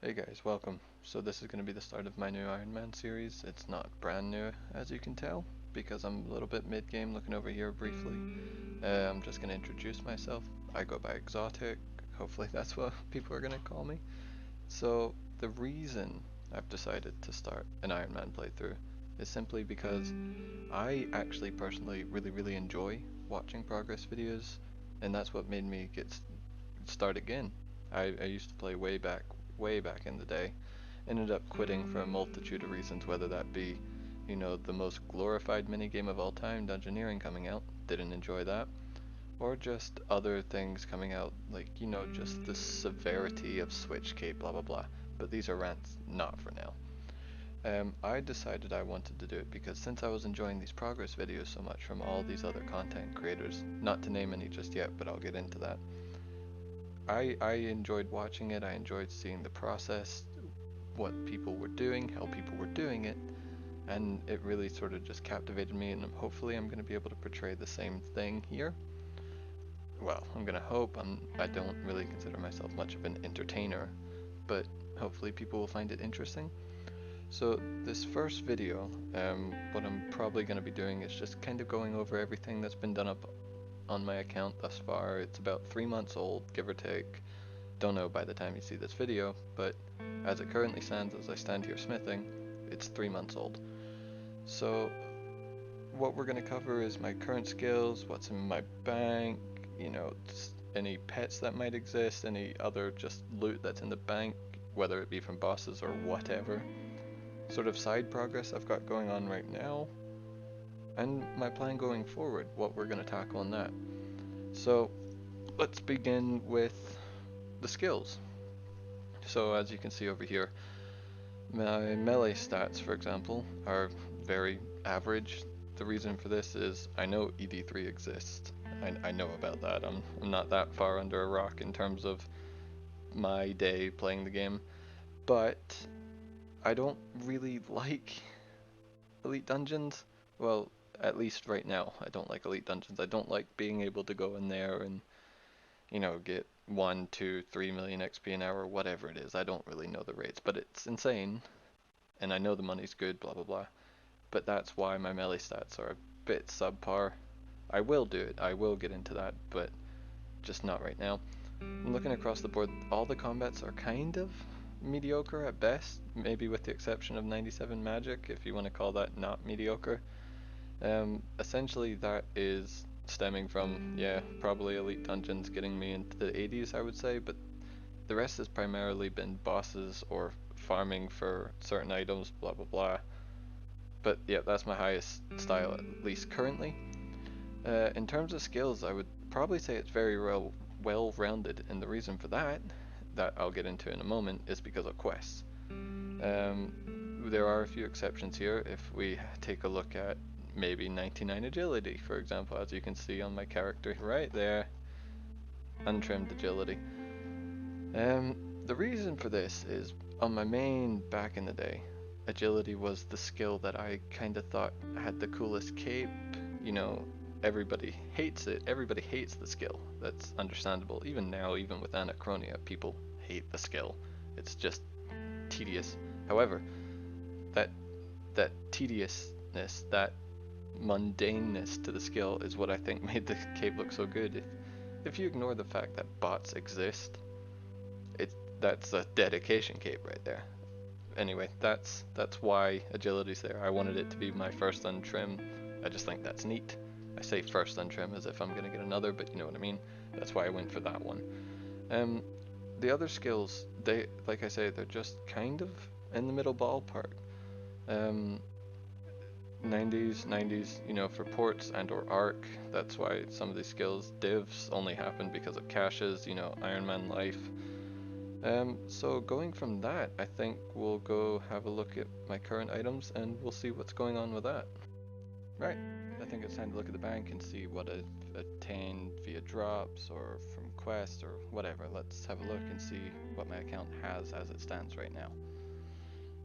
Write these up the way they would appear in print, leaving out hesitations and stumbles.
Hey guys, welcome. So this is going to be the start of my new Ironman series. It's not brand new, as you can tell, because I'm a little bit mid-game looking over here briefly. I'm just going to introduce myself. I go by Exotic. Hopefully that's what people are going to call me. So the reason I've decided to start an Ironman playthrough is simply because I actually personally really enjoy watching progress videos, and that's what made me start again. I used to play way back in the day. Ended up quitting for a multitude of reasons, whether that be, the most glorified minigame of all time, Dungeoneering, coming out. Didn't enjoy that. Or just other things coming out, like, just the severity of Switch Cape, blah blah blah. But these are rants, not for now. I decided I wanted to do it because since I was enjoying these progress videos so much from all these other content creators, not to name any just yet, but I'll get into that. I enjoyed watching it. I enjoyed seeing the process, what people were doing, how people were doing it, and it really sort of just captivated me, and hopefully I'm going to be able to portray the same thing here. Well, I'm going to hope. I don't really consider myself much of an entertainer, but hopefully people will find it interesting. So this first video, what I'm probably going to be doing is just kind of going over everything that's been done up on my account thus far. It's about 3 months old, give or take. Don't know by the time you see this video, but as it currently stands, as I stand here smithing, it's 3 months old. So what we're going to cover is my current skills, what's in my bank, any pets that might exist, any other just loot that's in the bank, whether it be from bosses or whatever, sort of side progress I've got going on right now, and my plan going forward, what we're going to tackle on that. So let's begin with the skills. So as you can see over here, my melee stats, for example, are very average. The reason for this is I know ED3 exists. I know about that. I'm not that far under a rock in terms of my day playing the game, but I don't really like Elite Dungeons. Well, at least right now, I don't like Elite Dungeons. I don't like being able to go in there and, get 1, 2, 3 million XP an hour, whatever it is. I don't really know the rates, but it's insane, and I know the money's good, blah blah blah. But that's why my melee stats are a bit subpar. I will do it, I will get into that, but just not right now. I'm looking across the board, all the combats are kind of mediocre at best, maybe with the exception of 97 magic, if you want to call that not mediocre. Essentially that is stemming from, yeah, probably Elite Dungeons getting me into the 80s, I would say, but the rest has primarily been bosses or farming for certain items, blah blah blah. But yeah, that's my highest style, at least currently. In terms of skills, I would probably say it's very well-rounded, and the reason for that I'll get into in a moment, is because of quests. There are a few exceptions here. If we take a look at maybe 99 agility, for example, as you can see on my character right there, untrimmed agility. The reason for this is on my main back in the day, agility was the skill that I kind of thought had the coolest cape. You know, everybody hates it. Everybody hates the skill. That's understandable. Even now, even with Anachronia, people hate the skill. It's just tedious. However, that that tediousness, that mundaneness to the skill is what I think made the cape look so good. If you ignore the fact that bots exist, that's a dedication cape right there. Anyway, that's why agility's there. I wanted it to be my first untrim. I just think that's neat. I say first untrim as if I'm gonna get another, but you know what I mean. That's why I went for that one. Um, the other skills, they, like I say, they're just kind of in the middle ballpark. Um, 90s, for ports and or arc. That's why some of these skills divs only happen because of caches. Iron Man life. So going from that, I think we'll go have a look at my current items and we'll see what's going on with that. Right, I think it's time to look at the bank and see what I've attained via drops or from quests or whatever. Let's have a look and see what my account has as it stands right now.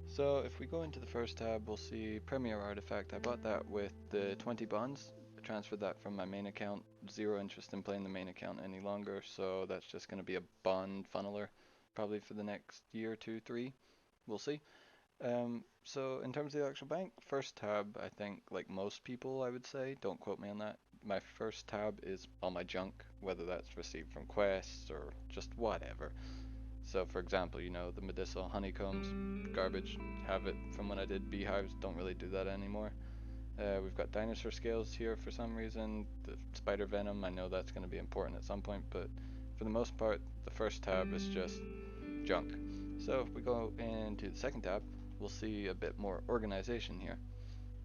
So if we go into the first tab, we'll see Premier Artifact. I bought that with the 20 bonds. I transferred that from my main account. Zero interest in playing the main account any longer, so that's just going to be a bond funneler. probably for the next year, 2, 3. We'll see. So in terms of the actual bank, first tab, I think, like most people, I would say, don't quote me on that. My first tab is all my junk, whether that's received from quests or just whatever. So for example, the medicinal honeycombs, garbage, have it from when I did beehives, don't really do that anymore. We've got dinosaur scales here for some reason. The spider venom, I know that's going to be important at some point, but for the most part, the first tab is just junk. So if we go into the second tab, we'll see a bit more organization here.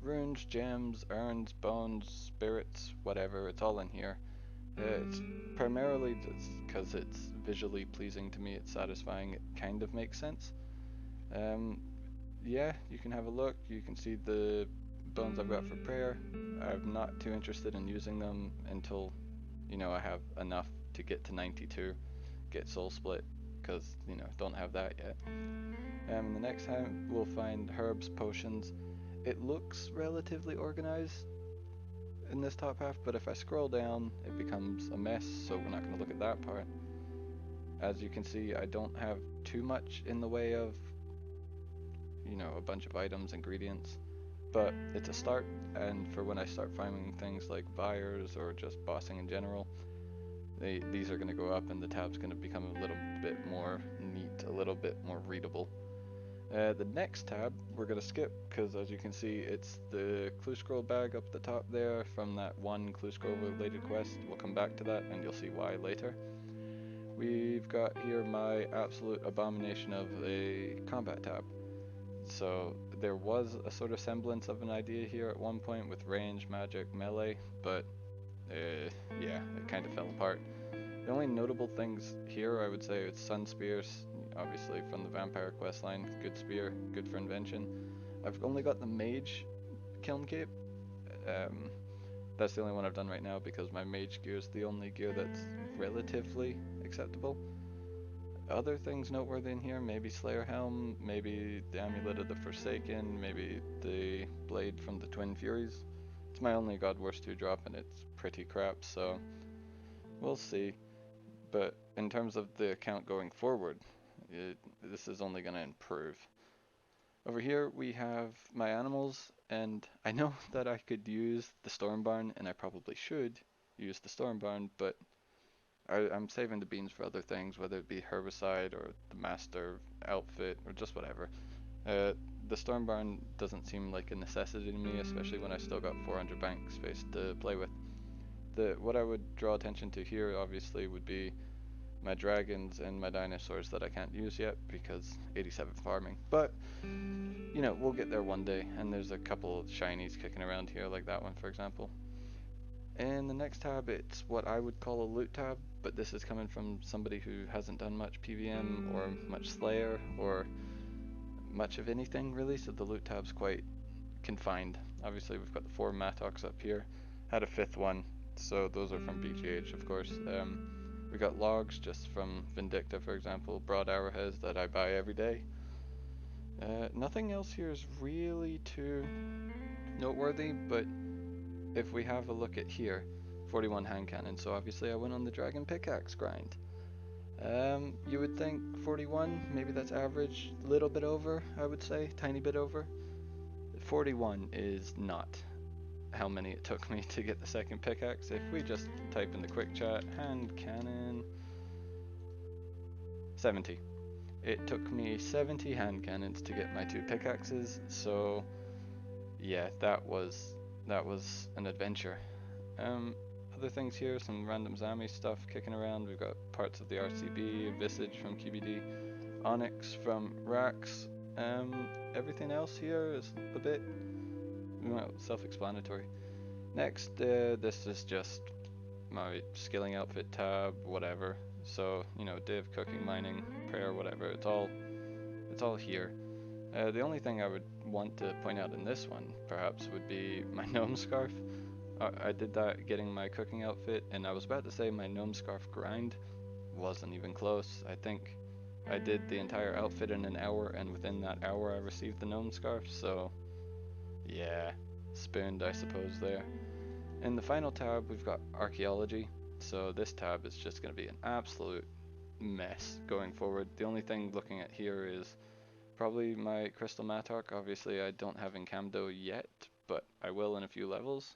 Runes, gems, urns, bones, spirits, whatever, it's all in here. It's primarily because it's visually pleasing to me, it's satisfying, it kind of makes sense. Yeah, you can have a look, you can see the bones I've got for prayer. I'm not too interested in using them until, I have enough to get to 92, get soul split, because, don't have that yet. The next time we'll find herbs, potions. It looks relatively organized in this top half, but if I scroll down, it becomes a mess, so we're not going to look at that part. As you can see, I don't have too much in the way of, a bunch of items, ingredients, but it's a start, and for when I start finding things like buyers or just bossing in general, these are going to go up and the tab's going to become a little bit more neat, a little bit more readable. The next tab we're going to skip because, as you can see, it's the clue scroll bag up the top there from that one clue scroll related quest. We'll come back to that and you'll see why later. We've got here my absolute abomination of a combat tab. So there was a sort of semblance of an idea here at one point with range, magic, melee, but yeah, it kind of fell apart. The only notable things here, I would say, it's Sun Spears, obviously from the Vampire questline. Good spear, good for invention. I've only got the Mage Kiln Cape. That's the only one I've done right now because my Mage gear is the only gear that's relatively acceptable. Other things noteworthy in here, maybe Slayer Helm, maybe the Amulet of the Forsaken, maybe the Blade from the Twin Furies. It's my only God Wars 2 drop and it's pretty crap, so we'll see. But in terms of the account going forward, this is only going to improve. Over here we have my animals, and I know that I could use the Storm Barn, and I probably should use the Storm Barn, but I'm saving the beans for other things, whether it be herbicide or the master outfit or just whatever. The Storm Barn doesn't seem like a necessity to me, especially when I still got 400 bank space to play with. What I would draw attention to here obviously would be my dragons and my dinosaurs that I can't use yet because 87 farming, but we'll get there one day, and there's a couple of shinies kicking around here like that one for example. And the next tab, it's what I would call a loot tab, but this is coming from somebody who hasn't done much PVM or much Slayer or much of anything really, so the loot tab's quite confined. Obviously we've got the 4 Mattox up here, had a 5th one, so those are from BGH of course. We got logs just from Vindicta, for example, broad arrowheads that I buy every day. Nothing else here is really too noteworthy, but if we have a look at here, 41 hand cannon, so obviously I went on the dragon pickaxe grind. You would think 41, maybe that's average, a little bit over, I would say, tiny bit over. 41 is not how many it took me to get the second pickaxe. If we just type in the quick chat, hand cannon, 70. It took me 70 hand cannons to get my 2 pickaxes, so yeah, that was an adventure. Other things here, some random Zami stuff kicking around. We've got parts of the RCB, Visage from QBD, Onyx from Rax. Everything else here is a bit self-explanatory. Next, this is just my skilling outfit tab, whatever. So, div, cooking, mining, prayer, whatever, it's all here. The only thing I would want to point out in this one, perhaps, would be my gnome scarf. I did that getting my cooking outfit, and I was about to say my gnome scarf grind wasn't even close. I think I did the entire outfit in an hour, and within that hour I received the gnome scarf, so yeah, spooned I suppose there. In the final tab we've got archaeology, so this tab is just going to be an absolute mess going forward. The only thing looking at here is probably my Crystal Mattock. Obviously I don't have Incamdo yet, but I will in a few levels.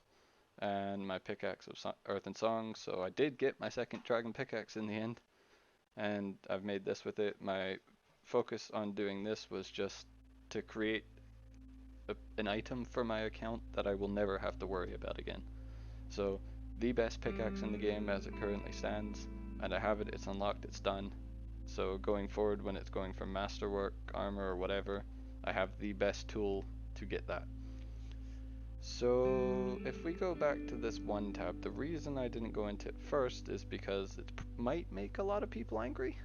And my pickaxe of Earth and Song, so I did get my second Dragon pickaxe in the end, and I've made this with it. My focus on doing this was just to create an item for my account that I will never have to worry about again. So the best pickaxe in the game as it currently stands, and I have it, it's unlocked, it's done. So going forward, when it's going for masterwork, armor, or whatever, I have the best tool to get that. So if we go back to this one tab, the reason I didn't go into it first is because it might make a lot of people angry.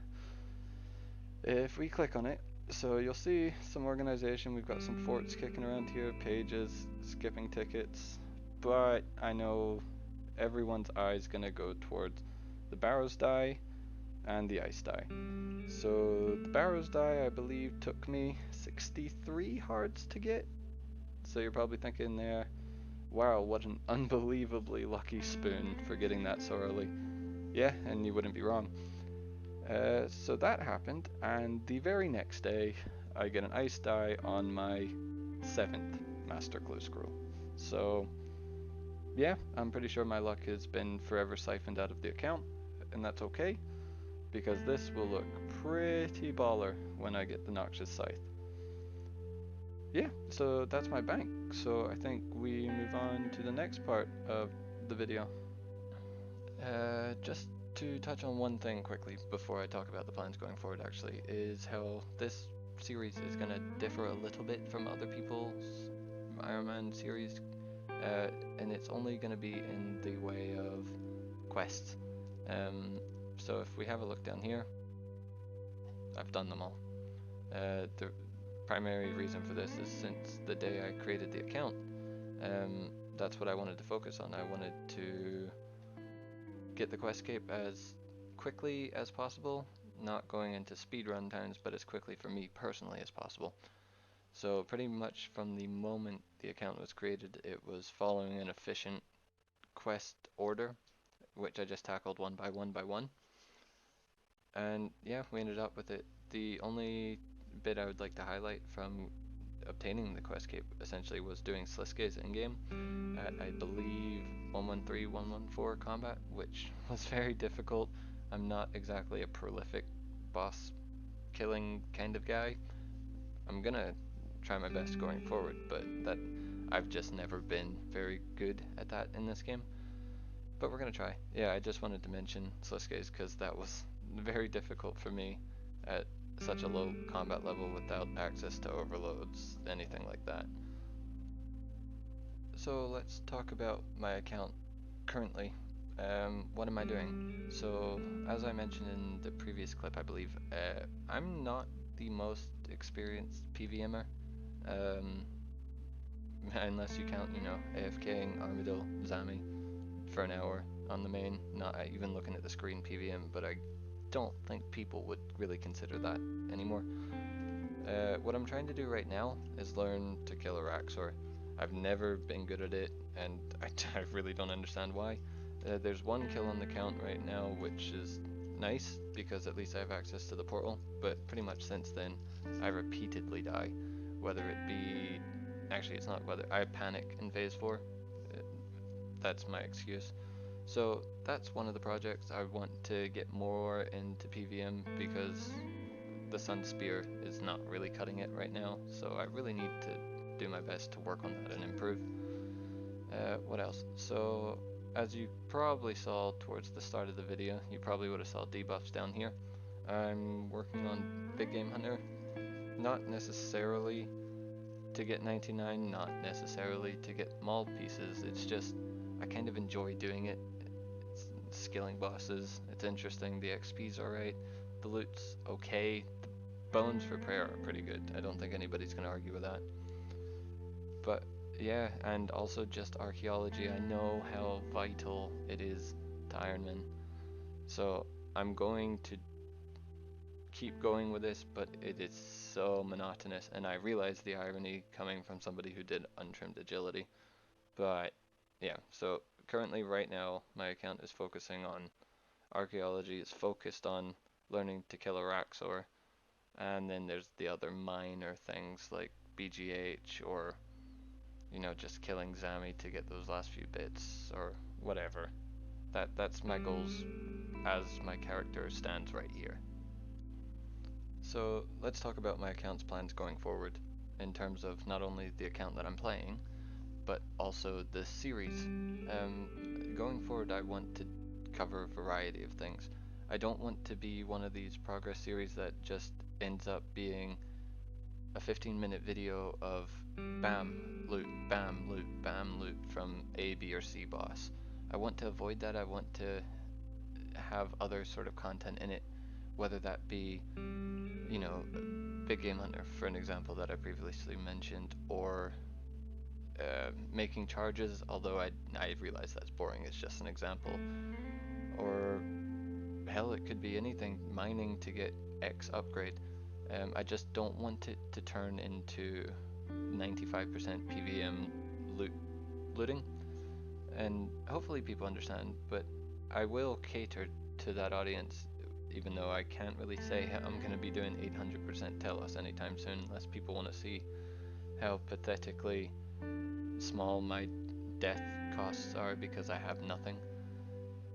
If we click on it, so you'll see some organization, we've got some forts kicking around here, pages, skipping tickets, but I know everyone's eyes gonna go towards the Barrows die and the ice die. So the Barrows die, I believe, took me 63 hearts to get. So you're probably thinking there, wow, what an unbelievably lucky spoon for getting that so early. Yeah, and you wouldn't be wrong. So that happened, and the very next day, I get an ice die on my 7th Master Clue Scroll. So yeah, I'm pretty sure my luck has been forever siphoned out of the account, and that's okay, because this will look pretty baller when I get the Noxious Scythe. Yeah, so that's my bank. So I think we move on to the next part of the video. Just to touch on one thing quickly before I talk about the plans going forward, actually, is how this series is going to differ a little bit from other people's Ironman series, and it's only going to be in the way of quests. So if we have a look down here, I've done them all. The primary reason for this is since the day I created the account, that's what I wanted to focus on. I wanted to get the Questscape as quickly as possible, not going into speedrun times, but as quickly for me personally as possible. So pretty much from the moment the account was created, it was following an efficient quest order, which I just tackled one by one by one. And yeah, we ended up with it. The only bit I would like to highlight from obtaining the Questscape essentially was doing Sliske's in-game at, I believe, 113, 114 combat, which was very difficult. I'm not exactly a prolific boss killing kind of guy. I'm gonna try my best going forward, but that I've just never been very good at that in this game. But we're gonna try. Yeah, I just wanted to mention Sliske's because that was very difficult for me at such a low combat level without access to overloads, anything like that. So let's talk about my account currently. What am I doing? So as I mentioned in the previous clip, I believe, I'm not the most experienced PVMer, um, unless you count, AFKing Armadillo Zami for an hour on the main, not even looking at the screen PVM, but I don't think people would really consider that anymore. What I'm trying to do right now is learn to kill a Raxor. I've never been good at it, and I really don't understand why. There's one kill on the count right now, which is nice, because at least I have access to the portal, but pretty much since then, I repeatedly die. Whether it be... Actually, it's not whether... I panic in Phase 4. That's my excuse. So that's one of the projects I want to get more into PVM, because the Sun Spear is not really cutting it right now, so I really need to do my best to work on that and improve. What else? So as you probably saw towards the start of the video, you probably would have saw debuffs down here. I'm working on Big Game Hunter, not necessarily to get 99, not necessarily to get maul pieces, it's just I kind of enjoy doing it. It's skilling bosses, it's interesting, the XP's alright, the loot's okay, the bones for prayer are pretty good, I don't think anybody's gonna argue with that. But yeah, and also just archaeology, I know how vital it is to Ironman. So I'm going to keep going with this, but it is so monotonous, and I realize the irony coming from somebody who did untrimmed agility. But yeah, so currently right now my account is focusing on archaeology, it's focused on learning to kill a Raxor, and then there's the other minor things like BGH or just killing Zami to get those last few bits or whatever. That's my goals as my character stands right here. So let's talk about my account's plans going forward in terms of not only the account that I'm playing, but also the series. Going forward, I want to cover a variety of things. I don't want to be one of these progress series that just ends up being a 15-minute video of bam, loot, bam, loot, bam, loot from A, B, or C boss. I want to avoid that. I want to have other sort of content in it, whether that be, Big Game Hunter, for an example that I previously mentioned, or making charges, although I realize that's boring, it's just an example. Or hell, it could be anything, mining to get X upgrade. I just don't want it to turn into 95% PVM looting, and hopefully people understand, but I will cater to that audience, even though I can't really say I'm going to be doing 800% Telos anytime soon unless people want to see how pathetically small my death costs are because I have nothing.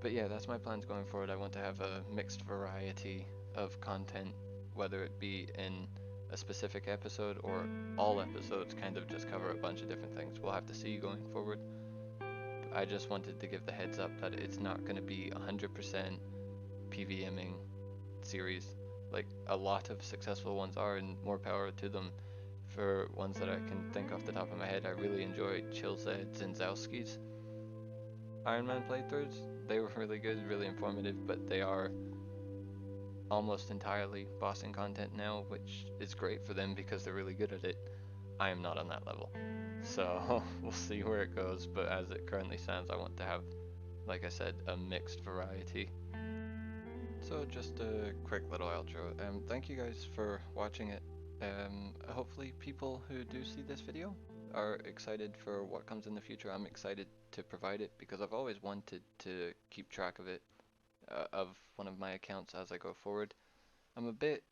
But yeah, that's my plans going forward. I want to have a mixed variety of content, whether it be in a specific episode or all episodes kind of just cover a bunch of different things. We'll have to see going forward. I just wanted to give the heads up that it's not going to be 100% PVMing series like a lot of successful ones are, and more power to them. For ones that I can think off the top of my head, I really enjoyed Chillzed's and Zowski's Ironman playthroughs. They were really good, really informative, but they are almost entirely bossing content now, which is great for them because they're really good at it. I am not on that level. So we'll see where it goes, but as it currently stands, I want to have, like I said, a mixed variety. So just a quick little outro. Thank you guys for watching it. Hopefully people who do see this video are excited for what comes in the future. I'm excited to provide it because I've always wanted to keep track of it, of one of my accounts as I go forward. I'm a bit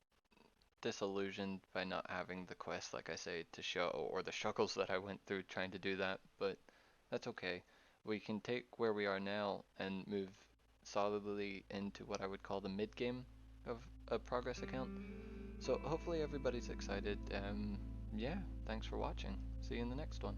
disillusioned by not having the quest, like I say, to show, or the struggles that I went through trying to do that, but that's okay. We can take where we are now and move solidly into what I would call the mid game of a progress account. So hopefully everybody's excited. Yeah, thanks for watching. See you in the next one.